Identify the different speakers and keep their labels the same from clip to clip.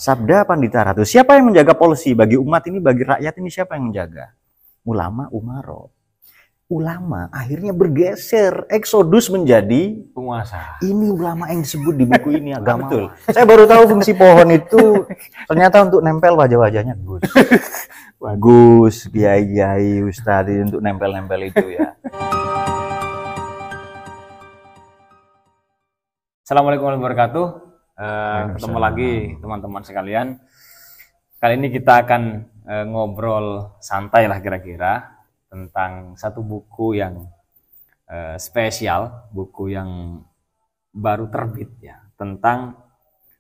Speaker 1: Sabda Pandita Ratu. Siapa yang menjaga polisi bagi umat ini, bagi rakyat ini, siapa yang menjaga? Ulama, umaro. Ulama akhirnya bergeser, eksodus menjadi
Speaker 2: penguasa.
Speaker 1: Ini ulama yang disebut di buku ini agama. Betul. Saya baru tahu fungsi pohon itu ternyata untuk nempel wajah-wajahnya Gus. Gus, kiai-kiai, ustadz untuk nempel-nempel itu ya.
Speaker 2: Assalamualaikum warahmatullahi wabarakatuh. Ketemu lagi teman-teman sekalian. Kali ini kita akan ngobrol santai lah kira-kira tentang satu buku yang spesial, buku yang baru terbit ya, tentang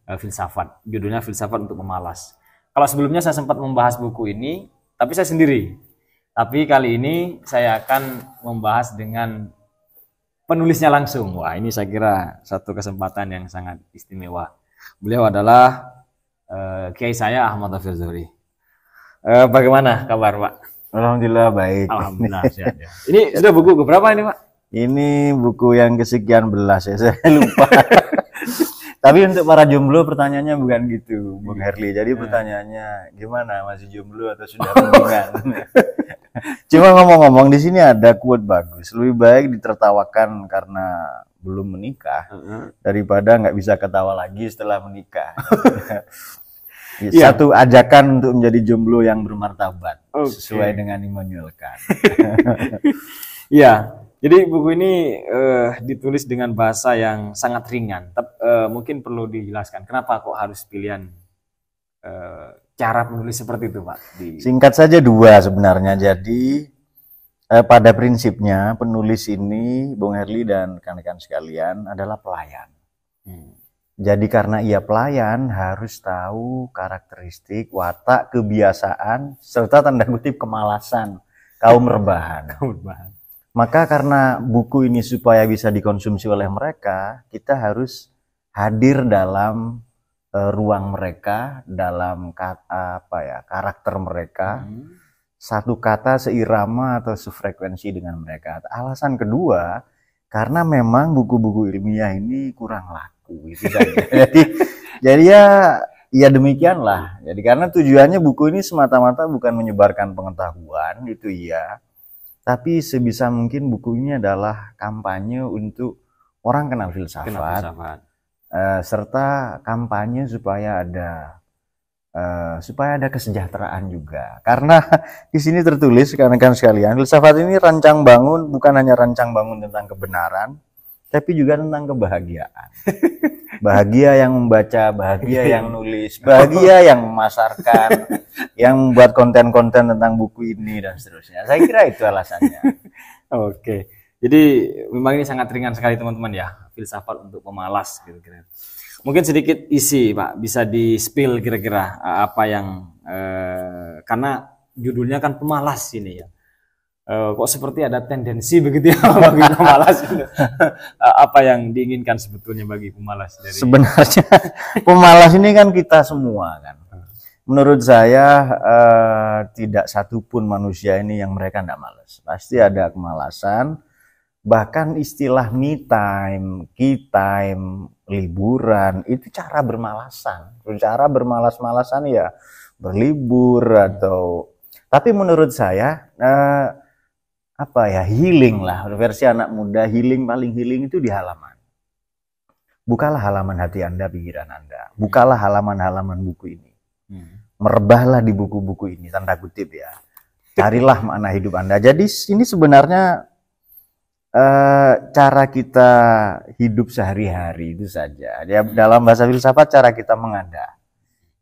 Speaker 2: filsafat. Judulnya Filsafat untuk Pemalas. Kalau sebelumnya saya sempat membahas buku ini, tapi saya sendiri. Tapi kali ini saya akan membahas dengan penulisnya langsung. Wah, ini saya kira satu kesempatan yang sangat istimewa. Beliau adalah kiai saya Ahmad Hafir Zuhri. Bagaimana kabar, Pak?
Speaker 1: Alhamdulillah baik.
Speaker 2: Alhamdulillah sehat ya. Ini sudah buku berapa ini, Pak?
Speaker 1: Ini buku yang kesekian belas ya, saya lupa. Tapi untuk para jomblo pertanyaannya bukan gitu, Bung Herli. Jadi pertanyaannya gimana, masih jomblo atau sudah hubungan? Cuma ngomong-ngomong, di sini ada quote bagus. Lebih baik ditertawakan karena belum menikah daripada nggak bisa ketawa lagi setelah menikah. Satu ajakan untuk menjadi jomblo yang bermartabat, sesuai dengan Immanuel Kant.
Speaker 2: Iya. Jadi buku ini ditulis dengan bahasa yang sangat ringan. Mungkin perlu dijelaskan kenapa kok harus pilihan cara menulis seperti itu, Pak?
Speaker 1: Singkat saja dua sebenarnya. Jadi pada prinsipnya penulis ini, Bung Herli dan rekan-rekan sekalian, adalah pelayan. Jadi karena ia pelayan harus tahu karakteristik, watak, kebiasaan, serta tanda kutip kemalasan kaum rebahan. Maka karena buku ini supaya bisa dikonsumsi oleh mereka, kita harus hadir dalam ruang mereka, dalam karakter mereka, satu kata seirama atau sefrekuensi dengan mereka. Alasan kedua, karena memang buku-buku ilmiah ini kurang laku, itu saja. jadi ya demikianlah. Jadi karena tujuannya buku ini semata-mata bukan menyebarkan pengetahuan, itu iya. Tapi sebisa mungkin buku ini adalah kampanye untuk orang kenal filsafat. Serta kampanye supaya ada kesejahteraan juga. Karena di sini tertulis rekan-rekan sekalian, filsafat ini rancang bangun, bukan hanya rancang bangun tentang kebenaran, tapi juga tentang kebahagiaan. Bahagia yang membaca, bahagia yang nulis, bahagia yang memasarkan, yang membuat konten-konten tentang buku ini dan seterusnya. Saya kira itu alasannya.
Speaker 2: Oke. Jadi memang ini sangat ringan sekali teman-teman ya, filsafat untuk pemalas kira-kira. Mungkin sedikit isi, Pak, bisa di-spill kira-kira apa yang karena judulnya kan pemalas ini ya. Kok seperti ada tendensi begitu ya bagi pemalas itu. Apa yang diinginkan sebetulnya bagi pemalas dari...
Speaker 1: Sebenarnya pemalas ini kan kita semua kan. Menurut saya tidak satupun manusia ini yang mereka tidak malas. Pasti ada kemalasan. Bahkan istilah me time, key time, liburan, itu cara bermalasan. Cara bermalas-malasan ya berlibur atau... Tapi menurut saya, healing lah. Versi anak muda, paling healing itu di halaman. Bukalah halaman hati Anda, pikiran Anda. Bukalah halaman-halaman buku ini. Merebahlah di buku-buku ini, tanda kutip ya. Carilah makna hidup Anda. Jadi ini sebenarnya cara kita hidup sehari-hari itu saja. Ya, dalam bahasa filsafat cara kita mengada,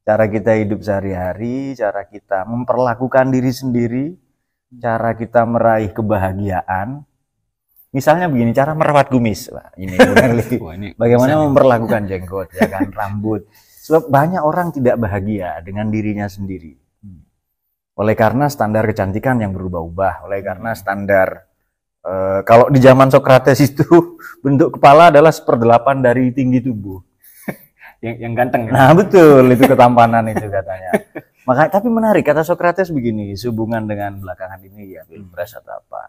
Speaker 1: cara kita hidup sehari-hari, cara kita memperlakukan diri sendiri, cara kita meraih kebahagiaan. Misalnya begini, cara merawat kumis, Pak. Ini bagaimana memperlakukan jenggot, ya kan, rambut. Sebab banyak orang tidak bahagia dengan dirinya sendiri. Oleh karena standar kecantikan yang berubah-ubah, oleh karena standar kalau di zaman Socrates itu bentuk kepala adalah 1/8 dari tinggi tubuh.
Speaker 2: yang ganteng.
Speaker 1: Nah, betul, itu ketampanan itu katanya. Makanya tapi menarik kata Socrates begini, sehubungan dengan belakangan ini ya pilpres atau apa.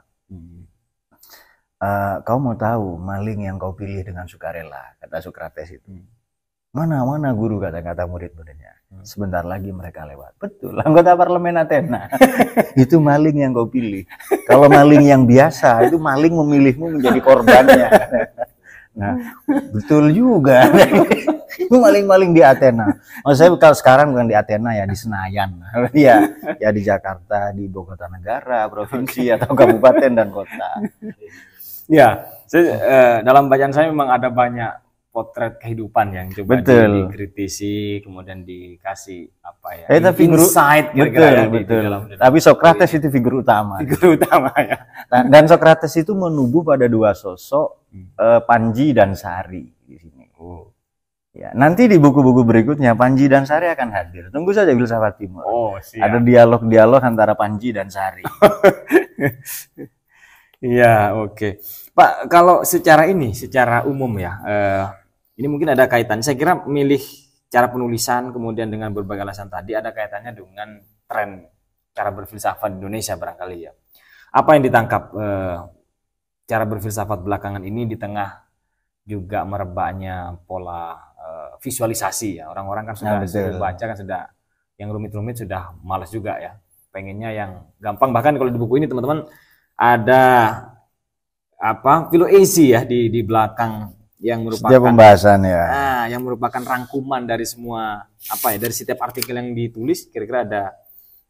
Speaker 1: Kau mau tahu maling yang kau pilih dengan sukarela, kata Socrates itu. Mana guru, kata murid-muridnya. Sebentar lagi mereka lewat. Betul, anggota parlemen Athena. Itu maling yang kau pilih. Kalau maling yang biasa, itu maling memilihmu menjadi korbannya. Nah, betul juga. Itu maling-maling di Athena. Maksud saya kalau sekarang bukan di Athena ya, di Senayan. Ya di Jakarta, di ibu kota negara, provinsi atau kabupaten dan kota.
Speaker 2: Ya, dalam bacaan saya memang ada banyak potret kehidupan yang coba dikritisi, kemudian dikasih
Speaker 1: tapi
Speaker 2: insight
Speaker 1: kira-kira betul. Tapi Sokrates itu figur utama.
Speaker 2: Figur utama ya.
Speaker 1: Dan Sokrates itu menubuh pada dua sosok, Panji dan Sari di sini. Ya, nanti di buku-buku berikutnya Panji dan Sari akan hadir. Tunggu saja Filsafat Timur.
Speaker 2: Siap.
Speaker 1: Ada dialog-dialog antara Panji dan Sari.
Speaker 2: Iya, oke. Pak, kalau secara umum ya, ini mungkin ada kaitan. Saya kira milih cara penulisan kemudian dengan berbagai alasan tadi ada kaitannya dengan tren cara berfilsafat Indonesia barangkali ya. Apa yang ditangkap cara berfilsafat belakangan ini di tengah juga merebaknya pola visualisasi ya. Orang-orang kan sudah baca kan sudah yang rumit-rumit sudah malas juga ya. Pengennya yang gampang. Bahkan kalau di buku ini teman-teman ada filosofi ya di belakang yang merupakan
Speaker 1: setiap pembahasan ya.
Speaker 2: Yang merupakan rangkuman dari semua dari setiap artikel yang ditulis kira-kira ada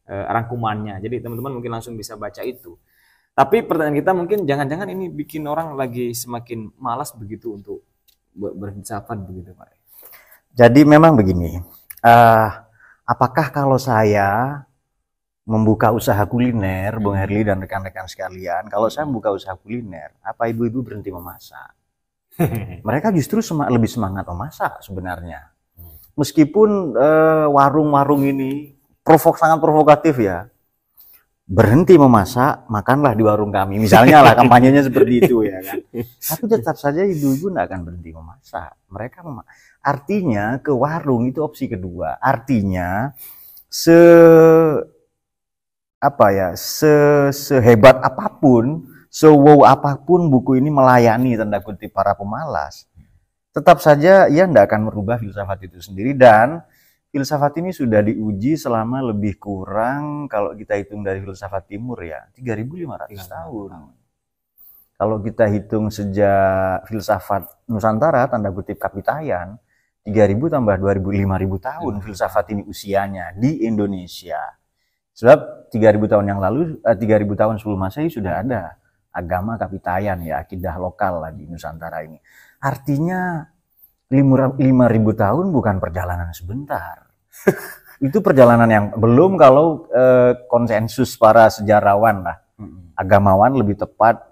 Speaker 2: rangkumannya. Jadi teman-teman mungkin langsung bisa baca itu. Tapi pertanyaan kita mungkin jangan-jangan ini bikin orang lagi semakin malas begitu untuk berfilsafat begitu, Pak.
Speaker 1: Jadi memang begini. Apakah kalau saya membuka usaha kuliner, Bung Herli dan rekan-rekan sekalian, kalau saya membuka usaha kuliner, apa ibu-ibu berhenti memasak? Mereka justru lebih semangat memasak sebenarnya. Meskipun warung-warung ini sangat provokatif ya. Berhenti memasak, makanlah di warung kami. Misalnya lah kampanyenya seperti itu ya kan. Tapi tetap saja ibu-ibu tidak akan berhenti memasak. Mereka artinya ke warung itu opsi kedua. Artinya sehebat apapun, sewow apapun buku ini melayani tanda kutip para pemalas, tetap saja ia tidak akan merubah filsafat itu sendiri. Dan filsafat ini sudah diuji selama lebih kurang, kalau kita hitung dari filsafat timur ya, 3.500 tahun. Kalau kita hitung sejak filsafat Nusantara, tanda kutip Kapitayan, 3.000 tambah 2.000, 5.000 tahun filsafat ini usianya di Indonesia. Sebab 3.000 tahun yang lalu, 3.000 tahun sebelum Masehi sudah ada agama Kapitayan ya, akidah lokal lah di Nusantara ini. Artinya 5.000 tahun bukan perjalanan sebentar. Itu perjalanan yang belum kalau konsensus para sejarawan lah, agamawan lebih tepat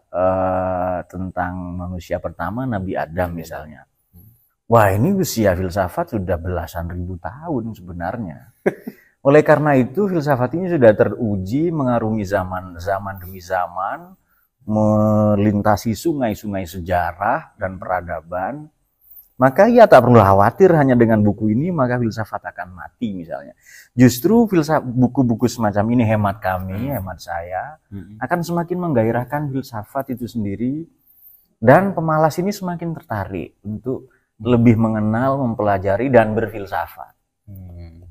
Speaker 1: tentang manusia pertama Nabi Adam misalnya. Wah, ini usia filsafat sudah belasan ribu tahun sebenarnya. Oleh karena itu filsafat ini sudah teruji mengarungi zaman demi zaman, melintasi sungai-sungai sejarah dan peradaban. Maka ia tak perlu khawatir hanya dengan buku ini maka filsafat akan mati misalnya. Justru buku-buku semacam ini hemat saya, akan semakin menggairahkan filsafat itu sendiri, dan pemalas ini semakin tertarik untuk lebih mengenal, mempelajari dan berfilsafat.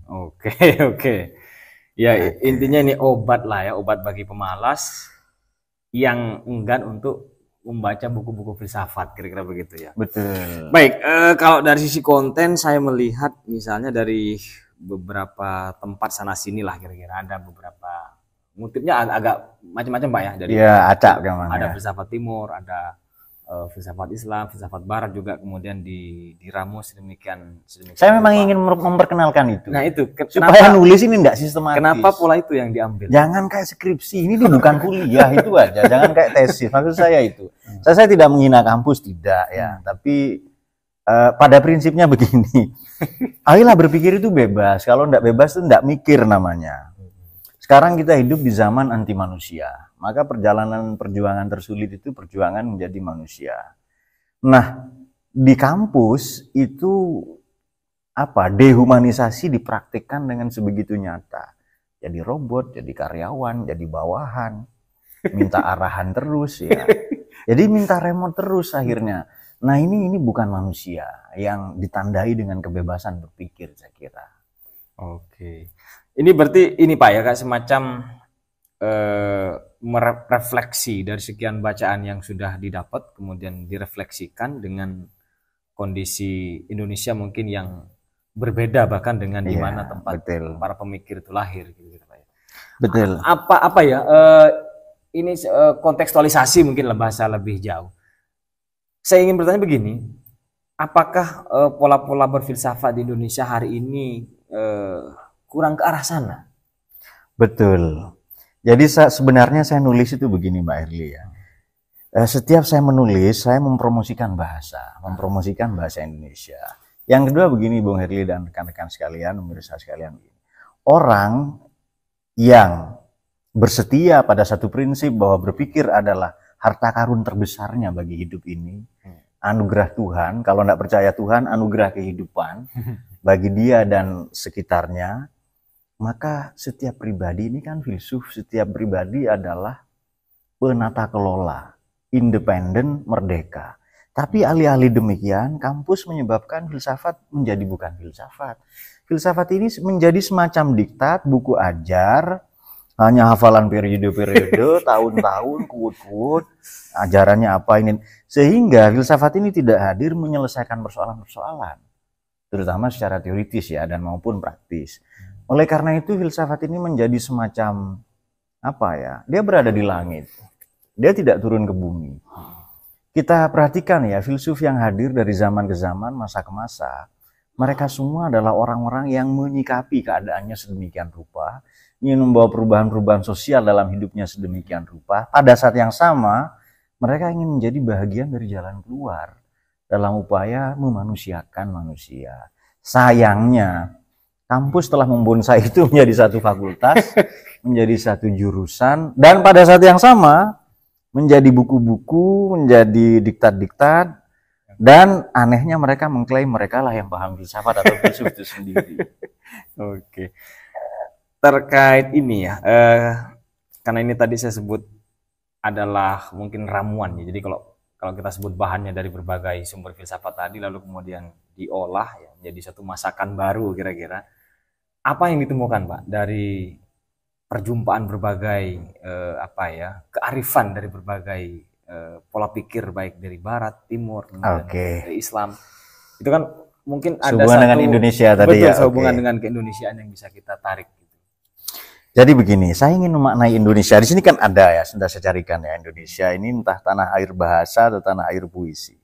Speaker 2: Oke. Ya, intinya ini obat lah ya, obat bagi pemalas yang enggan untuk membaca buku-buku filsafat, kira-kira begitu ya.
Speaker 1: Betul.
Speaker 2: Baik, kalau dari sisi konten saya melihat misalnya dari beberapa tempat sana sini lah kira-kira ada beberapa ngutipnya agak macam-macam Pak ya, dari
Speaker 1: acak memang.
Speaker 2: Ada filsafat timur, ada filsafat Islam, filsafat Barat juga kemudian diramu sedemikian.
Speaker 1: Saya memang ingin memperkenalkan itu.
Speaker 2: Nah itu
Speaker 1: supaya nulis ini tidak sistematis.
Speaker 2: Kenapa pola itu yang diambil?
Speaker 1: Jangan kayak skripsi, ini bukan kuliah itu aja. Jangan kayak tesis. Maksud saya itu. Saya tidak menghina kampus tidak ya, tapi pada prinsipnya begini. Ayolah berpikir itu bebas. Kalau tidak bebas itu tidak mikir namanya. Sekarang kita hidup di zaman anti manusia. Maka perjuangan tersulit itu perjuangan menjadi manusia. Nah, di kampus itu dehumanisasi dipraktikkan dengan sebegitu nyata. Jadi robot, jadi karyawan, jadi bawahan, minta arahan terus ya. Jadi minta remote terus akhirnya. Nah, ini bukan manusia. yang ditandai dengan kebebasan berpikir, saya kira.
Speaker 2: Oke. Ini berarti ini Pak ya, Kak, semacam merefleksi dari sekian bacaan yang sudah didapat, kemudian direfleksikan dengan kondisi Indonesia mungkin yang berbeda bahkan dengan di mana tempat para pemikir itu lahir, gitu Pak ya.
Speaker 1: Betul.
Speaker 2: Apa ya? Ini kontekstualisasi mungkin bahasa lebih jauh. Saya ingin bertanya begini, apakah pola-pola berfilsafat di Indonesia hari ini kurang ke arah sana?
Speaker 1: Betul. Jadi sebenarnya saya nulis itu begini Mbak Herli ya. Setiap saya menulis, saya mempromosikan bahasa Indonesia. Yang kedua begini Bung Herli dan rekan-rekan sekalian, pemirsa sekalian. Orang yang bersetia pada satu prinsip bahwa berpikir adalah harta karun terbesarnya bagi hidup ini, anugerah Tuhan, kalau tidak percaya Tuhan, anugerah kehidupan bagi dia dan sekitarnya, maka setiap pribadi ini kan filsuf, setiap pribadi adalah penata kelola, independen, merdeka. Tapi alih-alih demikian, kampus menyebabkan filsafat menjadi bukan filsafat. Filsafat ini menjadi semacam diktat, buku ajar, hanya hafalan periode-periode, tahun-tahun, kuut-kuut, ajarannya apa ini. Sehingga filsafat ini tidak hadir menyelesaikan persoalan-persoalan, terutama secara teoritis ya, dan maupun praktis. Oleh karena itu filsafat ini menjadi semacam apa ya? Dia berada di langit. Dia tidak turun ke bumi. Kita perhatikan ya, filsuf yang hadir dari zaman ke zaman, masa ke masa, mereka semua adalah orang-orang yang menyikapi keadaannya sedemikian rupa, ingin membawa perubahan-perubahan sosial dalam hidupnya sedemikian rupa. Pada saat yang sama, mereka ingin menjadi bagian dari jalan keluar dalam upaya memanusiakan manusia. Sayangnya, kampus telah membonsai itu menjadi satu fakultas, menjadi satu jurusan, dan pada saat yang sama menjadi buku-buku, menjadi diktat-diktat, dan anehnya mereka mengklaim mereka lah yang paham filsafat atau filsuf itu sendiri.
Speaker 2: Oke. Terkait ini ya, karena ini tadi saya sebut adalah mungkin ramuan ya. Jadi kalau kita sebut bahannya dari berbagai sumber filsafat tadi, lalu kemudian diolah ya menjadi satu masakan baru kira-kira. Apa yang ditemukan Pak dari perjumpaan berbagai kearifan dari berbagai pola pikir baik dari Barat, Timur, dari Islam, itu kan mungkin ada
Speaker 1: sehubungan dengan Indonesia tadi ya.
Speaker 2: Sehubungan dengan keindonesiaan yang bisa kita tarik.
Speaker 1: Jadi begini, saya ingin memaknai Indonesia. Di sini kan ada ya, sudah saya carikan ya, Indonesia ini entah tanah air bahasa atau tanah air puisi.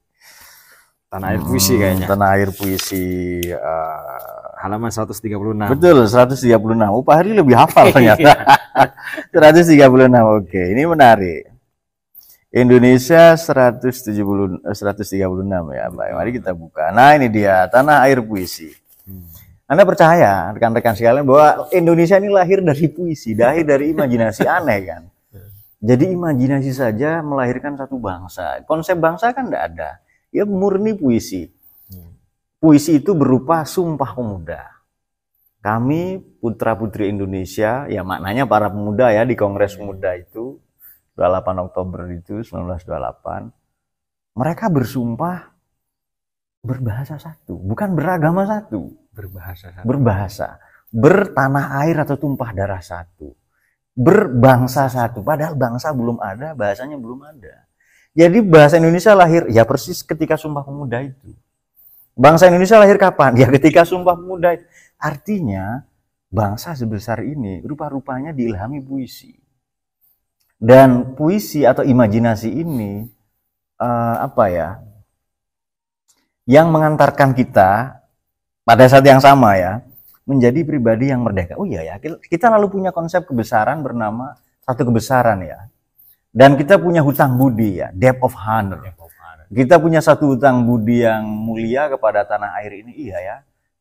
Speaker 2: Tanah air puisi kayaknya.
Speaker 1: Tanah air puisi.
Speaker 2: Halaman 136.
Speaker 1: Betul, 136. Pak Hari lebih hafal ternyata. 136, oke. Ini menarik. Indonesia 136 ya, Pak. Mari kita buka. Nah, ini dia, tanah air puisi. Anda percaya, rekan-rekan sekalian, bahwa Indonesia ini lahir dari puisi, lahir dari imajinasi, aneh kan? Jadi imajinasi saja melahirkan satu bangsa. Konsep bangsa kan tidak ada. Ya murni puisi. Puisi itu berupa sumpah pemuda. Kami putra-putri Indonesia, ya maknanya para pemuda ya di Kongres Pemuda itu, 28 Oktober itu, 1928, mereka bersumpah berbahasa satu, bukan beragama satu. Berbahasa. Bertanah air atau tumpah darah satu. Berbangsa satu, padahal bangsa belum ada, bahasanya belum ada. Jadi bahasa Indonesia lahir, ya persis ketika Sumpah Pemuda itu. Bangsa Indonesia lahir kapan? Ya ketika Sumpah Pemuda. Artinya bangsa sebesar ini rupa-rupanya diilhami puisi. Dan puisi atau imajinasi ini yang mengantarkan kita pada saat yang sama ya menjadi pribadi yang merdeka. Oh iya ya, kita lalu punya konsep kebesaran bernama satu kebesaran ya. Dan kita punya hutang budi ya, debt of honor. Kita punya satu hutang budi yang mulia kepada tanah air ini. Iya ya,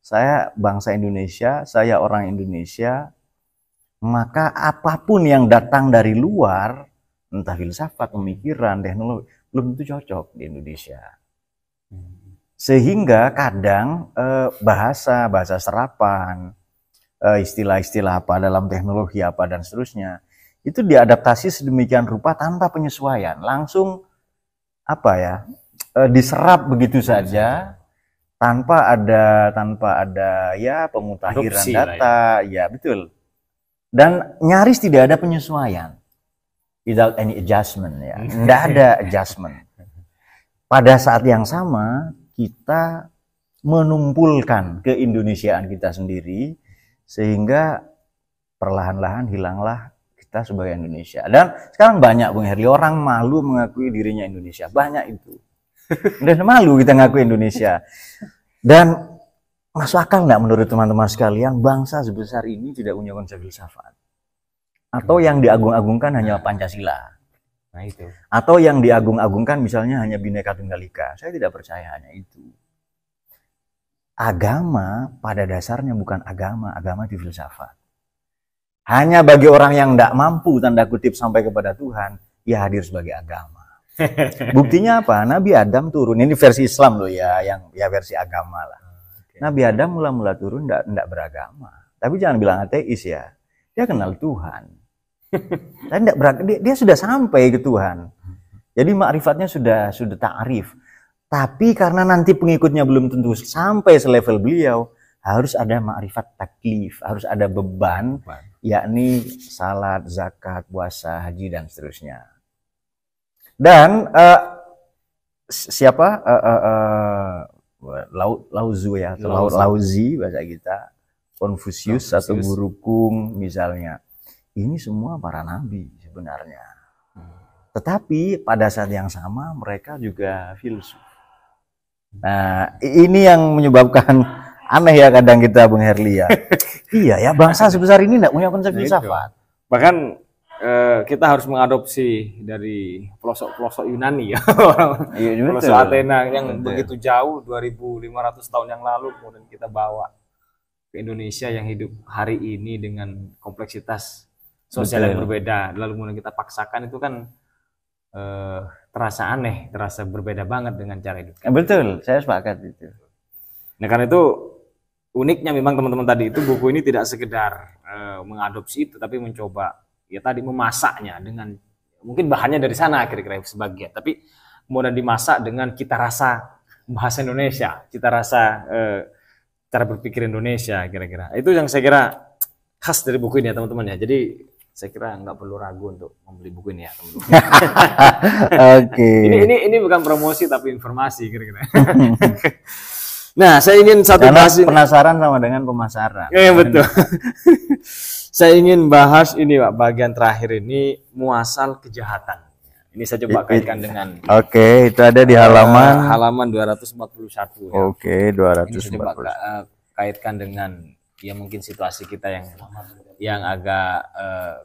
Speaker 1: saya bangsa Indonesia, saya orang Indonesia, maka apapun yang datang dari luar, entah filsafat, pemikiran, teknologi, belum tentu cocok di Indonesia. Sehingga kadang bahasa serapan, istilah-istilah apa dalam teknologi apa dan seterusnya, itu diadaptasi sedemikian rupa tanpa penyesuaian, langsung diserap begitu saja tanpa ada ya pemutahiran
Speaker 2: Adopsi
Speaker 1: data, ya betul. Dan nyaris tidak ada penyesuaian, without any adjustment ya, tidak ada adjustment. Pada saat yang sama kita menumpulkan keindonesiaan kita sendiri sehingga perlahan-lahan hilanglah kita sebagai Indonesia. Dan sekarang banyak Bung Herli orang malu mengakui dirinya Indonesia, banyak itu. Dan malu kita ngaku Indonesia. Dan masuk akal nggak menurut teman-teman sekalian bangsa sebesar ini tidak punya konsep filsafat? Atau yang diagung-agungkan hanya Pancasila?
Speaker 2: Nah itu.
Speaker 1: Atau yang diagung-agungkan misalnya hanya Bhinneka Tunggal Ika? Saya tidak percaya hanya itu. Agama pada dasarnya bukan agama, agama itu filsafat. Hanya bagi orang yang tidak mampu tanda kutip sampai kepada Tuhan, ia hadir sebagai agama. Buktinya apa? Nabi Adam turun, ini versi Islam loh ya, yang ya versi agama lah. Nabi Adam mula-mula turun tidak beragama. Tapi jangan bilang ateis ya. Dia kenal Tuhan. Dan dia sudah sampai ke Tuhan. Jadi makrifatnya sudah ta'arif. Tapi karena nanti pengikutnya belum tentu sampai selevel beliau, harus ada makrifat taklif, harus ada beban, yakni salat, zakat, puasa, haji dan seterusnya. Dan Lauzu ya, atau Lauzi bahasa kita, Konfusius atau Guru Kung misalnya. Ini semua para nabi sebenarnya. Tetapi pada saat yang sama mereka juga filsuf. Nah, ini yang menyebabkan aneh ya kadang kita Bung Herli ya. Iya ya, bangsa sebesar ini tidak punya konsep filsafat.
Speaker 2: Bahkan kita harus mengadopsi dari pelosok-pelosok Yunani ya. Pelosok Athena yang begitu jauh 2.500 tahun yang lalu kemudian kita bawa ke Indonesia yang hidup hari ini dengan kompleksitas sosial yang berbeda, lalu kemudian kita paksakan, itu kan terasa aneh, terasa berbeda banget dengan cara hidup.
Speaker 1: Betul, saya sepakat itu.
Speaker 2: Nah karena itu uniknya memang teman-teman tadi itu buku ini tidak sekedar mengadopsi itu, tapi mencoba ya tadi memasaknya dengan mungkin bahannya dari sana kira-kira sebagian, tapi kemudian dimasak dengan cita rasa bahasa Indonesia, cita rasa cara berpikir Indonesia kira-kira. Itu yang saya kira khas dari buku ini ya teman-teman ya. Jadi saya kira nggak perlu ragu untuk membeli buku ini ya teman-teman.
Speaker 1: Oke.
Speaker 2: Ini bukan promosi tapi informasi kira-kira. Nah, saya ingin
Speaker 1: penasaran sama dengan pemasaran.
Speaker 2: Iya betul. Saya ingin bahas ini Pak, bagian terakhir ini muasal kejahatan. Ini saya coba kaitkan dengan.
Speaker 1: Oke, itu ada di halaman
Speaker 2: 241 ya.
Speaker 1: Oke, 241.
Speaker 2: Ini saya coba kaitkan dengan ya mungkin situasi kita yang agak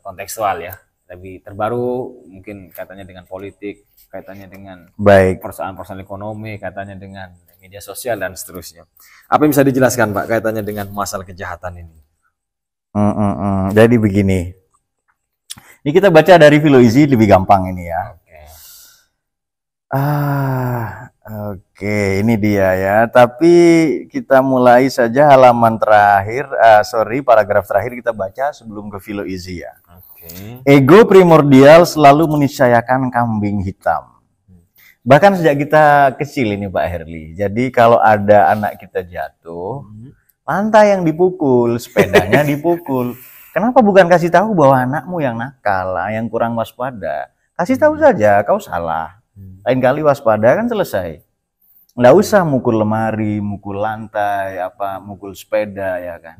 Speaker 2: kontekstual ya, lebih terbaru, mungkin kaitannya dengan politik, kaitannya dengan persoalan-persoalan ekonomi, kaitannya dengan media sosial dan seterusnya. Apa yang bisa dijelaskan Pak kaitannya dengan masalah kejahatan ini?
Speaker 1: Jadi begini, ini kita baca dari Filoizi lebih gampang ini ya. Oke, ini dia ya. Tapi kita mulai saja halaman terakhir, paragraf terakhir kita baca sebelum ke Filoizi ya. Ego primordial selalu meniscayakan kambing hitam. Bahkan sejak kita kecil ini Pak Herli. Jadi kalau ada anak kita jatuh, lantai yang dipukul, sepedanya dipukul. Kenapa bukan kasih tahu bahwa anakmu yang nakal, yang kurang waspada? Kasih tahu saja, kau salah. Lain kali waspada kan selesai. Nggak usah mukul lemari, mukul lantai, mukul sepeda ya kan.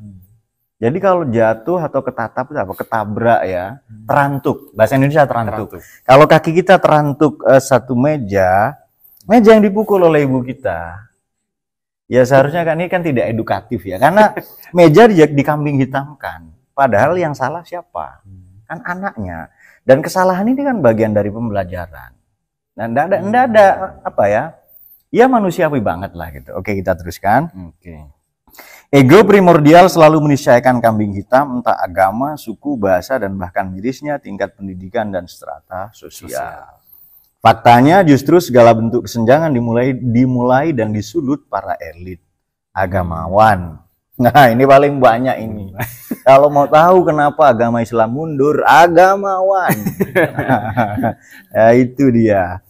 Speaker 1: Jadi kalau jatuh atau ketabrak ya, terantuk. Bahasa Indonesia terantuk. Kalau kaki kita terantuk satu meja yang dipukul oleh ibu kita. Ya seharusnya kan ini kan tidak edukatif ya. Karena meja dikambing hitamkan. Padahal yang salah siapa? Kan anaknya. Dan kesalahan ini kan bagian dari pembelajaran. Dan enggak ada ya manusiawi banget lah gitu. Oke, kita teruskan. Ego primordial selalu meniscayakan kambing hitam, entah agama, suku, bahasa, dan bahkan mirisnya tingkat pendidikan dan strata sosial. Faktanya justru segala bentuk kesenjangan dimulai dan disulut para elit agamawan. Nah, ini paling banyak ini. Kalau mau tahu kenapa agama Islam mundur, agamawan. Ya, itu dia.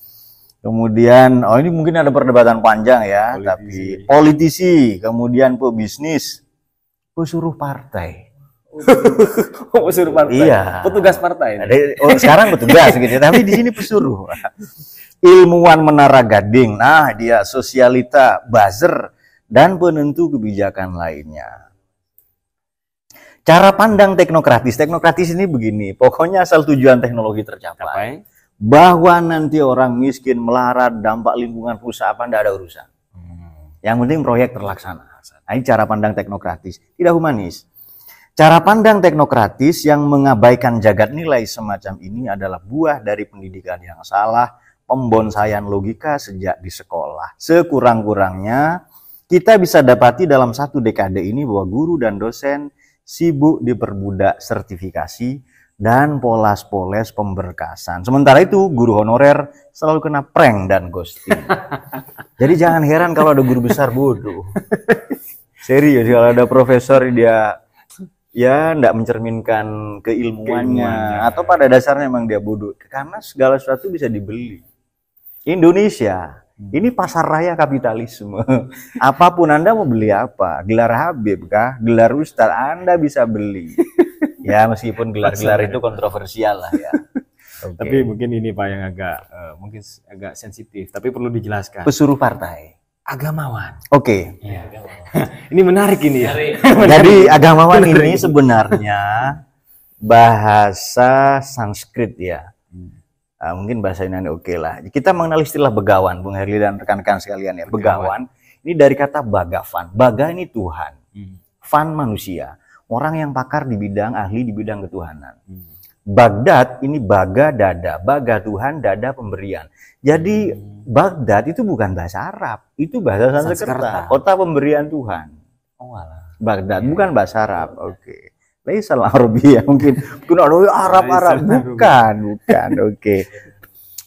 Speaker 1: Kemudian, oh ini mungkin ada perdebatan panjang ya, tapi politisi, kemudian pebisnis, pesuruh partai.
Speaker 2: Pesuruh partai.
Speaker 1: Iya.
Speaker 2: Petugas partai.
Speaker 1: Oh, sekarang petugas gitu, tapi di sini pesuruh. Ilmuwan menara gading, nah dia sosialita, buzzer, dan penentu kebijakan lainnya. Cara pandang teknokratis. Teknokratis ini begini, pokoknya asal tujuan teknologi tercapai, bahwa nanti orang miskin melarat, dampak lingkungan rusak apa, tidak ada urusan. Yang penting proyek terlaksana. Nah, ini cara pandang teknokratis, tidak humanis. Cara pandang teknokratis yang mengabaikan jagat nilai semacam ini adalah buah dari pendidikan yang salah, pembonsaian logika sejak di sekolah. Sekurang-kurangnya, kita bisa dapati dalam satu dekade ini bahwa guru dan dosen sibuk diperbudak sertifikasi dan polas-poles pemberkasan. Sementara itu, guru honorer selalu kena prank dan ghosting. Jadi jangan heran kalau ada guru besar bodoh. Serius, kalau ada profesor dia ya enggak mencerminkan keilmuannya, atau pada dasarnya memang dia bodoh, karena segala sesuatu bisa dibeli. Indonesia ini pasar raya kapitalisme. Apapun Anda mau beli apa, gelar Habib kah, gelar Ustadz, Anda bisa beli. Ya meskipun gelar-gelar itu kontroversial lah ya. Okay.
Speaker 2: Tapi mungkin ini Pak yang mungkin agak sensitif, tapi perlu dijelaskan.
Speaker 1: Pesuruh partai,
Speaker 2: agamawan.
Speaker 1: Oke.
Speaker 2: Ya. Ini menarik ini ya.
Speaker 1: Jadi agamawan ini sebenarnya bahasa Sanskrit ya. Mungkin bahasa ini oke lah. Kita mengenal istilah begawan, Bung Herli dan rekan-rekan sekalian ya. Begawan ini dari kata bagavan. Baga ini Tuhan, van manusia. Orang yang pakar di bidang, ahli di bidang ketuhanan. Baghdad ini baga dada, baga Tuhan, dada pemberian. Jadi Baghdad itu bukan bahasa Arab, itu bahasa Sanskerta, kota pemberian Tuhan.
Speaker 2: Oh, alah.
Speaker 1: Baghdad bukan bahasa Arab. Oke. Laisal Arabiyah mungkin Arab, bukan. Oke.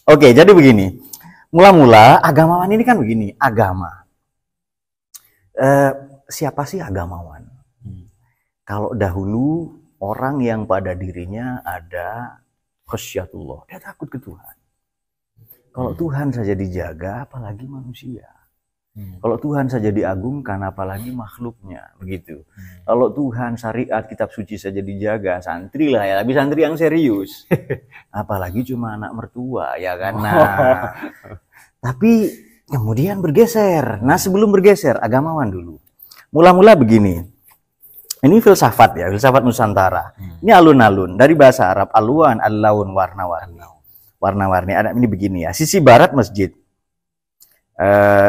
Speaker 1: Oke, jadi begini. Mula-mula agamawan ini kan begini, agama. Siapa sih agamawan? Kalau dahulu orang yang pada dirinya ada khasyatullah, dia takut ke Tuhan. Kalau Tuhan saja dijaga, apalagi manusia. Kalau Tuhan saja diagungkan, apalagi makhluknya, begitu. Kalau Tuhan syariat kitab suci saja dijaga, santri lah ya, tapi santri yang serius. Apalagi cuma anak mertua, ya kan? Nah, tapi kemudian bergeser. Nah, sebelum bergeser, agamawan dulu. Mula-mula begini. Ini filsafat ya, filsafat Nusantara. Ini alun-alun dari bahasa Arab, aluan, al-laun, warna-warni. Warna-warni. Ada ini begini ya. Sisi barat masjid,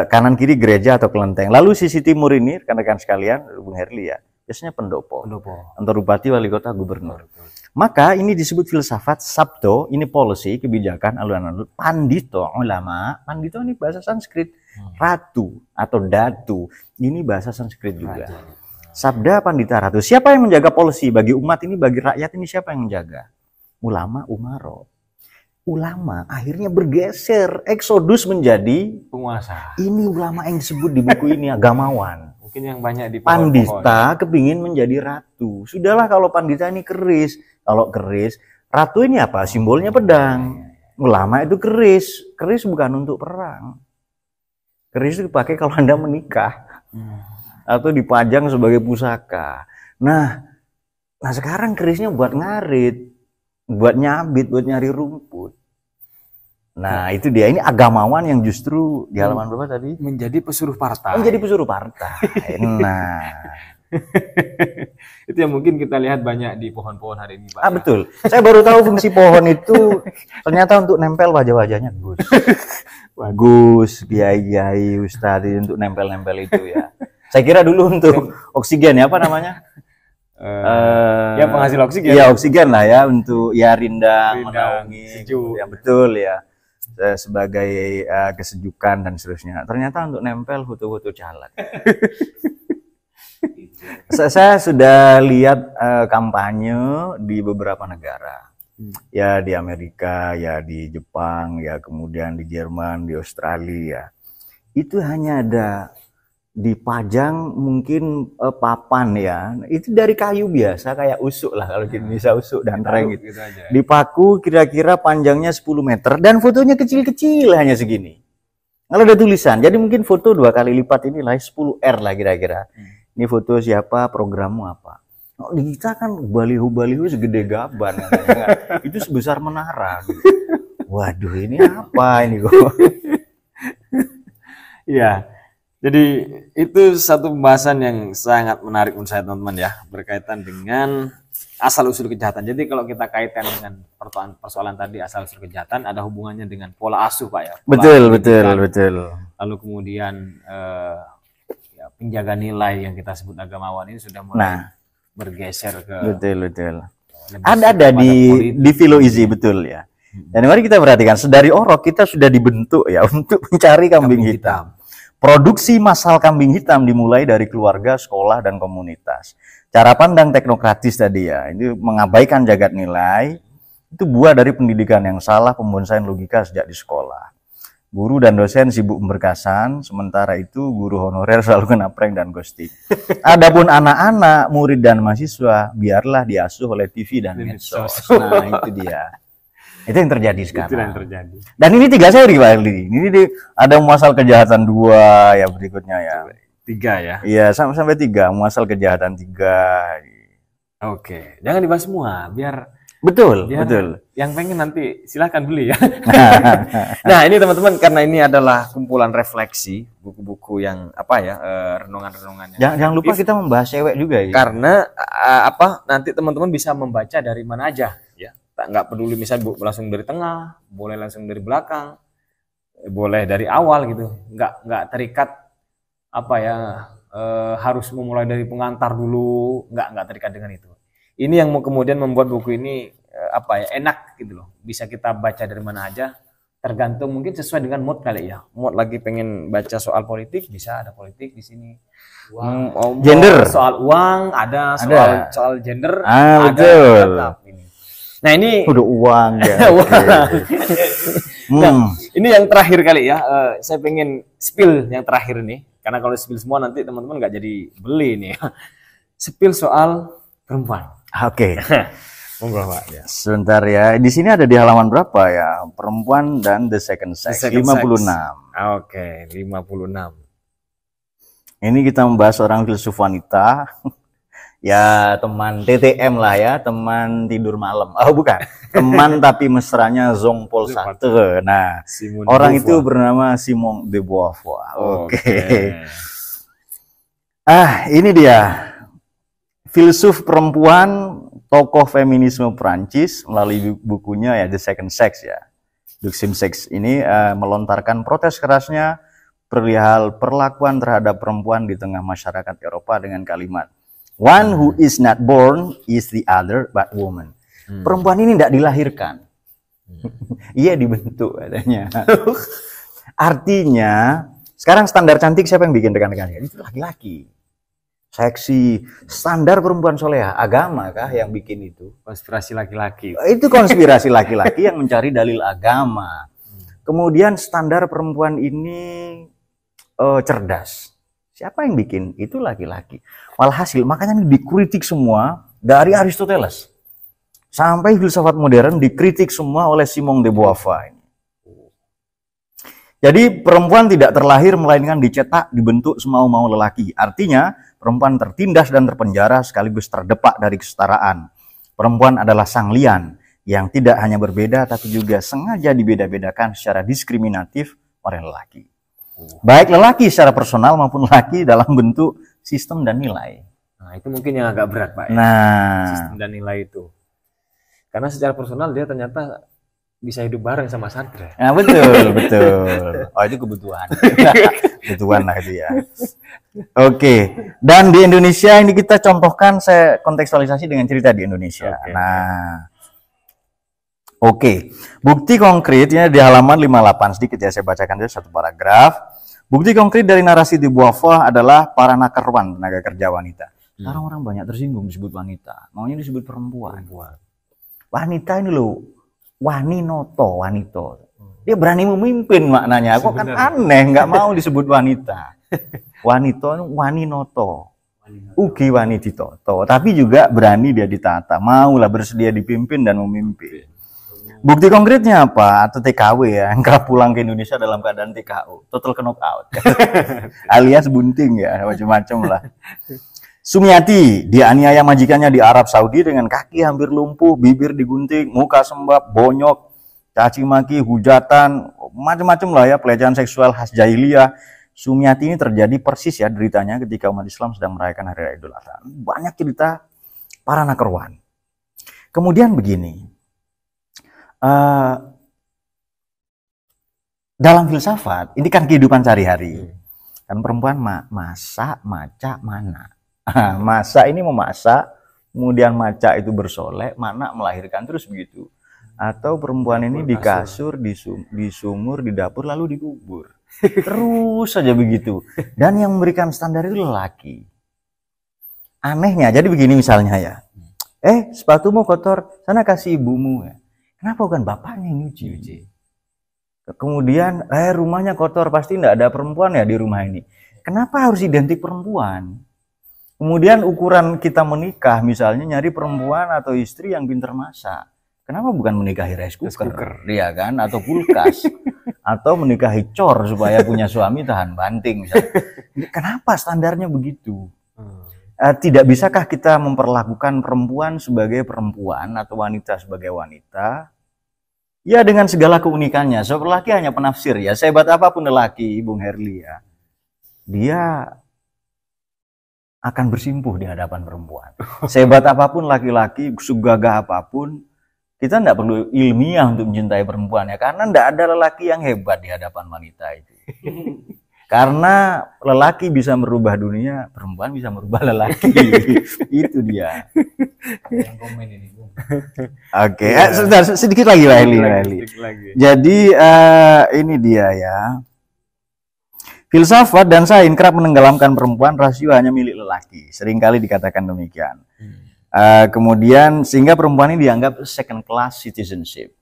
Speaker 1: kanan kiri gereja atau kelenteng. Lalu sisi timur ini, rekan-rekan sekalian, Bung Herli ya, biasanya pendopo. Antar bupati, wali kota, gubernur. Maka ini disebut filsafat. Sabdo, ini policy, kebijakan, alun-alun. Pandito, ulama. Pandito ini bahasa Sanskrit. Ratu atau datu, ini bahasa Sanskrit juga. Sabda Pandita Ratu. Siapa yang menjaga polisi bagi umat ini, bagi rakyat ini, siapa yang menjaga? Ulama, umaro. Ulama akhirnya bergeser, eksodus menjadi
Speaker 2: penguasa.
Speaker 1: Ini ulama yang disebut di buku ini agamawan.
Speaker 2: Mungkin yang banyak di
Speaker 1: Pandita kepingin menjadi ratu. Sudahlah kalau pandita ini keris. Kalau keris, ratu ini apa? Simbolnya pedang. Ulama itu keris. Keris bukan untuk perang. Keris itu dipakai kalau Anda menikah. Atau dipajang sebagai pusaka. Nah sekarang kerisnya buat ngarit, buat nyabit, buat nyari rumput. Nah itu dia, ini agamawan yang justru di halaman berapa tadi?
Speaker 2: Menjadi pesuruh partai.
Speaker 1: Menjadi pesuruh partai. Nah
Speaker 2: itu yang mungkin kita lihat banyak di pohon-pohon hari ini, Pak.
Speaker 1: Betul. Saya baru tahu fungsi pohon itu ternyata untuk nempel wajah-wajahnya Gus, kiai, ustadz, untuk nempel-nempel itu ya. Saya kira dulu untuk oksigen ya, apa namanya?
Speaker 2: Ya penghasil oksigen.
Speaker 1: Iya, oksigen lah ya, untuk ya rindang menaungi.
Speaker 2: Sejuk.
Speaker 1: Ya betul ya. Sebagai kesejukan dan seterusnya. Ternyata untuk nempel foto-foto caleg. Saya sudah lihat kampanye di beberapa negara. Ya di Amerika, ya di Jepang, ya kemudian di Jerman, di Australia. Itu hanya ada dipajang mungkin papan ya, itu dari kayu biasa kayak usuk lah kalau kita bisa usuk dan reng gitu. Dipaku kira-kira panjangnya 10 meter dan fotonya kecil-kecil hanya segini. Kalau ada tulisan, jadi mungkin foto 2 kali lipat ini lah 10R lah kira-kira. Ini foto siapa, programmu apa. Oh, di kita kan baliho-baliho segede gaban, itu sebesar menara. Gitu. Waduh, ini apa ini kok?
Speaker 2: Ya, jadi itu satu pembahasan yang sangat menarik menurut saya teman-teman ya, berkaitan dengan asal-usul kejahatan. Jadi kalau kita kaitkan dengan persoalan tadi asal-usul kejahatan, ada hubungannya dengan pola asuh Pak ya.
Speaker 1: Betul.
Speaker 2: Lalu kemudian ya, penjaga nilai yang kita sebut agamawan ini sudah mulai bergeser ke
Speaker 1: betul. Ada di Filoizi betul ya. Dan mari kita perhatikan, sedari orok kita sudah dibentuk ya untuk mencari kambing hitam. Produksi massal kambing hitam dimulai dari keluarga, sekolah, dan komunitas. Cara pandang teknokratis tadi ya, ini mengabaikan jagat nilai, itu buah dari pendidikan yang salah, pembonsaian logika sejak di sekolah. Guru dan dosen sibuk memberkasan, sementara itu guru honorer selalu kena prank dan ghosting. Adapun anak-anak, murid dan mahasiswa, biarlah diasuh oleh TV dan medsos. Nah, itu dia. Itu yang terjadi sekarang.
Speaker 2: Itu yang terjadi.
Speaker 1: Dan ini 3 seri Pak Erli. Ini ada muasal kejahatan 2 ya berikutnya ya.
Speaker 2: 3 ya.
Speaker 1: Iya, sampai 3, muasal kejahatan 3.
Speaker 2: Oke, jangan dibahas semua, biar
Speaker 1: betul.
Speaker 2: Yang pengen nanti silahkan beli ya. Nah, ini teman-teman, karena ini adalah kumpulan refleksi, buku-buku yang renungan-renungan.
Speaker 1: Jangan lupa kita membahas cewek juga ya.
Speaker 2: Karena nanti teman-teman bisa membaca dari mana aja ya. Nggak peduli misal langsung dari tengah, boleh langsung dari belakang, boleh dari awal gitu, nggak terikat harus memulai dari pengantar dulu, nggak terikat dengan itu. Ini yang kemudian membuat buku ini enak gitu loh, bisa kita baca dari mana aja, tergantung mungkin sesuai dengan mood kali ya. Mood lagi pengen baca soal politik, bisa ada politik di sini.
Speaker 1: Gender,
Speaker 2: soal uang ada. Soal gender
Speaker 1: ada. Betul.
Speaker 2: Nah ini
Speaker 1: udah uang ya.
Speaker 2: Nah, ini yang terakhir kali ya. Saya pengen spill yang terakhir nih, karena kalau spill semua nanti teman-teman nggak jadi beli nih. Spill soal perempuan.
Speaker 1: Oke.
Speaker 2: Monggo Pak.
Speaker 1: Ya. Sebentar ya. Di sini ada di halaman berapa ya? Perempuan dan the second sex. 56.
Speaker 2: Oke, 56.
Speaker 1: Ini kita membahas seorang filsuf wanita. Ya teman TTM lah ya, teman tidur malam. Oh bukan, teman tapi mesranya Jean Paul Sartre. Nah, orang itu bernama Simone de Beauvoir. Oke. Ini dia. Filsuf perempuan, tokoh feminisme Prancis melalui bukunya ya The Second Sex ya. Deuxième Sex ini melontarkan protes kerasnya perihal perlakuan terhadap perempuan di tengah masyarakat Eropa dengan kalimat "One who is not born is the other but woman." Perempuan ini tidak dilahirkan. Ia dibentuk katanya. Artinya, sekarang standar cantik siapa yang bikin rekan-rekan? Itu laki-laki. Seksi, standar perempuan soleha, agama kah yang bikin itu?
Speaker 2: Konspirasi laki-laki.
Speaker 1: Itu konspirasi laki-laki yang mencari dalil agama. Kemudian standar perempuan ini cerdas. Siapa yang bikin? Itu laki-laki. Walhasil, makanya ini dikritik semua dari Aristoteles sampai filsafat modern dikritik semua oleh Simone de Beauvoir. Jadi perempuan tidak terlahir melainkan dicetak, dibentuk semau-mau lelaki. Artinya perempuan tertindas dan terpenjara sekaligus terdepak dari kesetaraan. Perempuan adalah sang lian yang tidak hanya berbeda tapi juga sengaja dibeda-bedakan secara diskriminatif oleh lelaki. Baik lelaki secara personal maupun lelaki dalam bentuk sistem dan nilai.
Speaker 2: Nah, itu mungkin yang agak berat, Pak. Ya?
Speaker 1: Nah,
Speaker 2: sistem dan nilai itu. Karena secara personal dia ternyata bisa hidup bareng sama Sartre.
Speaker 1: Nah, betul. Oh, itu kebutuhan. Kebutuhan lah itu ya. Oke. Dan di Indonesia ini kita contohkan, saya kontekstualisasi dengan cerita di Indonesia. Nah, oke. Bukti konkretnya di halaman 58 sedikit ya, saya bacakan dulu satu paragraf. Bukti konkret dari narasi di Beauvoir adalah para nakerwan tenaga kerja wanita. Sekarang orang banyak tersinggung disebut wanita, maunya disebut perempuan. Wanita ini loh, wanito. Dia berani memimpin maknanya. Kok kan aneh, nggak mau disebut wanita. Wanito wani noto. Ugi wani ditoto, tapi juga berani dia ditata, maulah bersedia dipimpin dan memimpin. Bukti konkretnya apa? Atau TKW ya, kerap pulang ke Indonesia dalam keadaan TKO, total knockout, alias bunting ya, macam-macam lah. Sumiati dianiaya majikannya di Arab Saudi dengan kaki hampir lumpuh, bibir digunting, muka sembab, bonyok, caci maki, hujatan, macam-macam lah ya, pelecehan seksual khas jahiliyah. Sumiati ini terjadi persis ya deritanya ketika umat Islam sedang merayakan Hari Raya Idul Adha. Banyak cerita para nakerwan. Kemudian begini, dalam filsafat, ini kan kehidupan sehari-hari. Kan perempuan masak, maca, mana. Masak ini memasak, kemudian maca itu bersolek, mana melahirkan, terus begitu. Atau perempuan ini di kasur, di sumur, di dapur, lalu dikubur. Terus saja begitu. Dan yang memberikan standar itu lelaki. Anehnya, jadi begini misalnya ya. Sepatumu kotor, sana kasih ibumu ya. Kenapa bukan bapaknya yang nyuci? Kemudian, rumahnya kotor, pasti tidak ada perempuan ya di rumah ini. Kenapa harus identik perempuan? Kemudian ukuran kita menikah, misalnya nyari perempuan atau istri yang pintar masak. Kenapa bukan menikahi rice cooker? Iya kan? Atau kulkas? Atau menikahi cor supaya punya suami tahan banting misalnya. Kenapa standarnya begitu? Tidak bisakah kita memperlakukan perempuan sebagai perempuan atau wanita sebagai wanita? Ya dengan segala keunikannya. So lelaki hanya penafsir ya. Sehebat apapun lelaki, Bung Herli ya, dia akan bersimpuh di hadapan perempuan. Sehebat apapun laki-laki, segagah apapun, kita tidak perlu ilmiah untuk mencintai perempuan ya, karena tidak ada lelaki yang hebat di hadapan wanita itu. Karena lelaki bisa merubah dunia, perempuan bisa merubah lelaki. Itu dia.
Speaker 2: Yang komen ini, Bung.
Speaker 1: Oke, sedikit lagi lah Eli. Jadi ini dia ya. Filsafat dan sains kerap menenggelamkan perempuan, rasio hanya milik lelaki. Seringkali dikatakan demikian. Kemudian sehingga perempuan ini dianggap second class citizenship,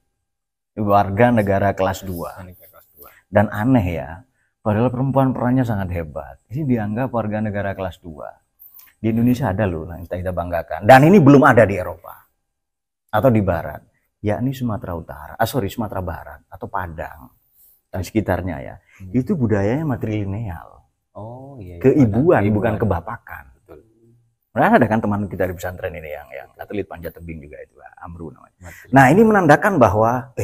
Speaker 1: warga negara kelas 2. Dan aneh ya, padahal perempuan perannya sangat hebat, ini dianggap warga negara kelas 2. Di Indonesia ada loh yang kita banggakan, dan ini belum ada di Eropa atau di Barat, yakni Sumatera Barat atau Padang dan sekitarnya ya. Itu budayanya matrilineal. Keibuan bukan kebapakan. Nah, ada kan teman kita di pesantren ini yang atlet panjat tebing juga itu, Amru namanya. Nah, ini menandakan bahwa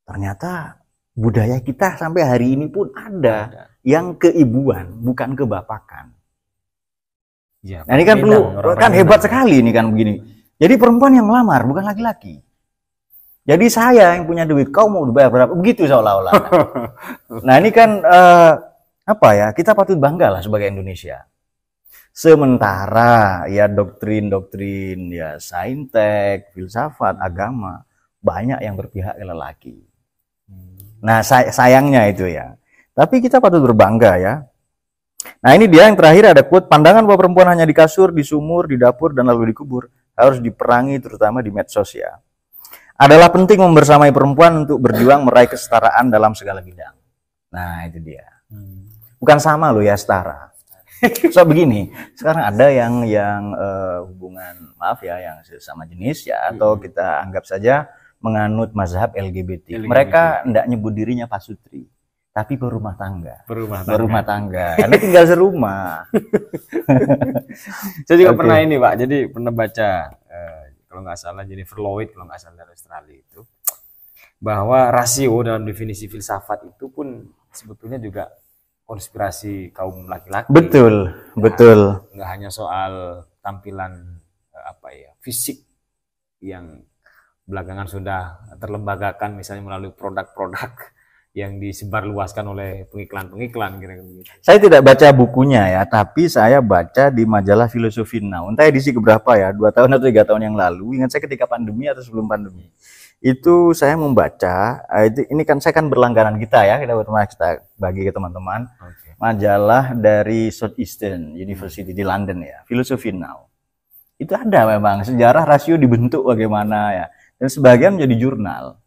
Speaker 1: ternyata budaya kita sampai hari ini pun ada yang keibuan, bukan kebapakan. Ya, nah, ini kan perlu kan hebat sekali ini kan begini. Jadi perempuan yang melamar bukan laki-laki. Jadi saya yang punya duit, kau mau bayar berapa? Begitu seolah-olah. Nah, ini kan kita patut bangga lah sebagai Indonesia. Sementara ya doktrin ya saintek, filsafat, agama banyak yang berpihak ke lelaki. Nah sayangnya itu ya. Tapi kita patut berbangga ya. Nah ini dia yang terakhir, ada quote, pandangan bahwa perempuan hanya di kasur, di sumur, di dapur dan lalu dikubur harus diperangi terutama di medsos ya. Adalah penting membersamai perempuan untuk berjuang meraih kesetaraan dalam segala bidang. Nah itu dia. Bukan sama loh ya, setara. So begini, sekarang ada yang hubungan yang sesama jenis ya, atau kita anggap saja menganut mazhab LGBT. Mereka tidak nyebut dirinya pasutri, tapi berumah tangga. Berumah tangga. Karena tinggal serumah.
Speaker 2: Saya juga pernah ini Pak, jadi pernah baca kalau nggak salah Jennifer Lloyd kalau nggak salah dari Australia itu, bahwa rasio dalam definisi filsafat itu pun sebetulnya juga konspirasi kaum laki-laki.
Speaker 1: Betul.
Speaker 2: Nggak hanya soal tampilan fisik yang belakangan sudah terlembagakan misalnya melalui produk-produk yang disebarluaskan oleh pengiklan kira-kira begitu. Saya
Speaker 1: tidak baca bukunya ya, tapi saya baca di majalah Philosophy Now. Entah edisi keberapa ya, 2 tahun atau 3 tahun yang lalu. Ingat saya ketika pandemi atau sebelum pandemi. Itu saya membaca, ini kan saya kan berlangganan kita bagi ke teman-teman. Majalah dari Southeastern University di London ya, Philosophy Now. Itu ada memang sejarah rasio dibentuk bagaimana ya, dan sebagian menjadi jurnal.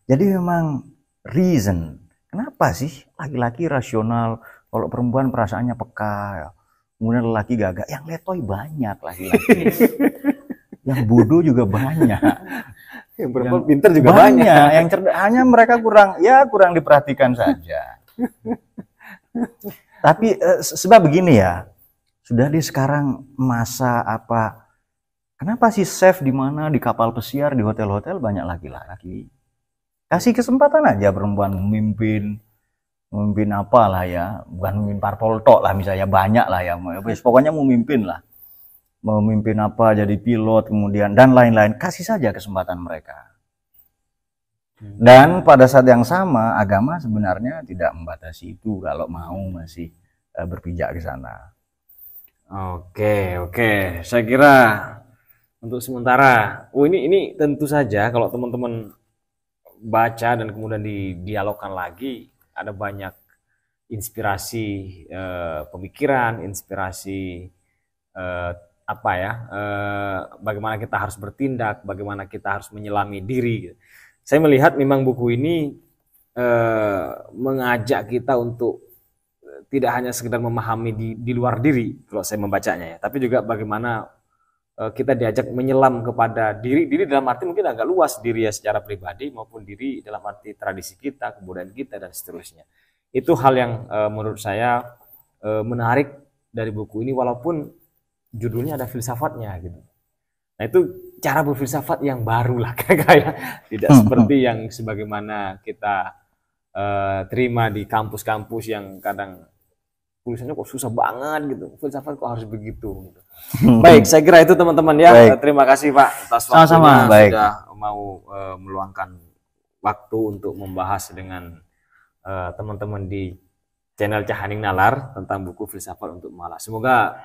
Speaker 1: Jadi memang reason, kenapa sih laki-laki rasional, Kalau perempuan perasaannya peka, ya. Kemudian lelaki gagah. Yang letoy banyak laki-laki. Yang bodoh juga banyak.
Speaker 2: Yang perempuan pinter juga banyak.
Speaker 1: Yang cerdas, hanya mereka kurang diperhatikan saja. Tapi sebab begini ya, sudah di sekarang masa apa? Kenapa sih chef di mana di kapal pesiar di hotel-hotel banyak laki-laki? Kasih kesempatan aja perempuan memimpin apalah ya, bukan memimpin parpol tok lah misalnya, banyak lah ya, pokoknya memimpin lah. Memimpin apa, jadi pilot kemudian dan lain-lain, kasih saja kesempatan mereka. Dan pada saat yang sama agama sebenarnya tidak membatasi itu kalau mau masih berpijak ke sana.
Speaker 2: Oke, saya kira untuk sementara, ini tentu saja kalau teman-teman baca dan kemudian didialogkan lagi, ada banyak inspirasi pemikiran, inspirasi bagaimana kita harus bertindak, bagaimana kita harus menyelami diri. Saya melihat memang buku ini mengajak kita untuk tidak hanya sekedar memahami di luar diri kalau saya membacanya ya, tapi juga bagaimana kita diajak menyelam kepada diri dalam arti mungkin agak luas, diri ya secara pribadi maupun diri dalam arti tradisi kita, kebudayaan kita dan seterusnya. Itu hal yang menurut saya menarik dari buku ini walaupun judulnya ada filsafatnya gitu. Nah itu cara berfilsafat yang baru lah kayak tidak seperti yang sebagaimana kita terima di kampus-kampus yang kadang tulisannya kok susah banget gitu, filsafat kok harus begitu gitu. Baik, saya kira itu teman-teman ya. Baik. Terima kasih Pak atas waktunya sudah mau meluangkan waktu untuk membahas dengan teman-teman di channel Cahaning Nalar tentang buku Filsafat untuk Malas. Semoga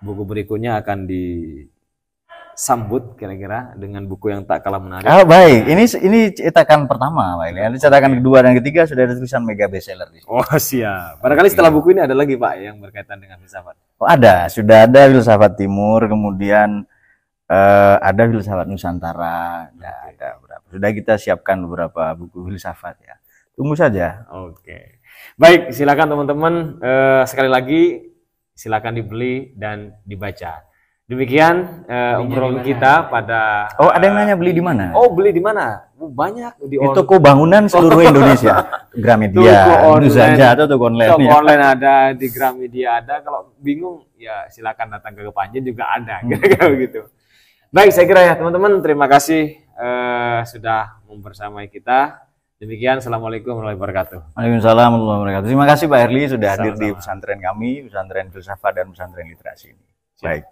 Speaker 2: buku berikutnya akan disambut kira-kira dengan buku yang tak kalah menarik.
Speaker 1: Oh baik, ini cetakan pertama Pak. Ini cetakan kedua dan ketiga sudah ada tulisan mega bestseller di sini.
Speaker 2: Oh siap. Barangkali setelah buku ini ada lagi Pak yang berkaitan dengan filsafat.
Speaker 1: Oh ada, sudah ada filsafat Timur, kemudian ada filsafat Nusantara, ada berapa. Sudah kita siapkan beberapa buku filsafat ya. Tunggu saja.
Speaker 2: Oke. Baik, silakan teman-teman sekali lagi silakan dibeli dan dibaca. Demikian obrolan kita pada.
Speaker 1: Oh, ada yang nanya beli di mana?
Speaker 2: Oh, beli di mana? Banyak
Speaker 1: di toko bangunan seluruh Indonesia. Gramedia, itu saja atau toko online.
Speaker 2: Toko online ada, di Gramedia ada. Kalau bingung ya silakan datang ke Kepanjen juga ada. Kira-kira begitu. Baik, saya kira ya teman-teman, terima kasih sudah membersamai kita. Demikian, assalamualaikum warahmatullahi wabarakatuh.
Speaker 1: Waalaikumsalam warahmatullahi wabarakatuh. Terima kasih Pak Herli sudah hadir di pesantren kami, pesantren filsafat dan pesantren literasi ini. Baik.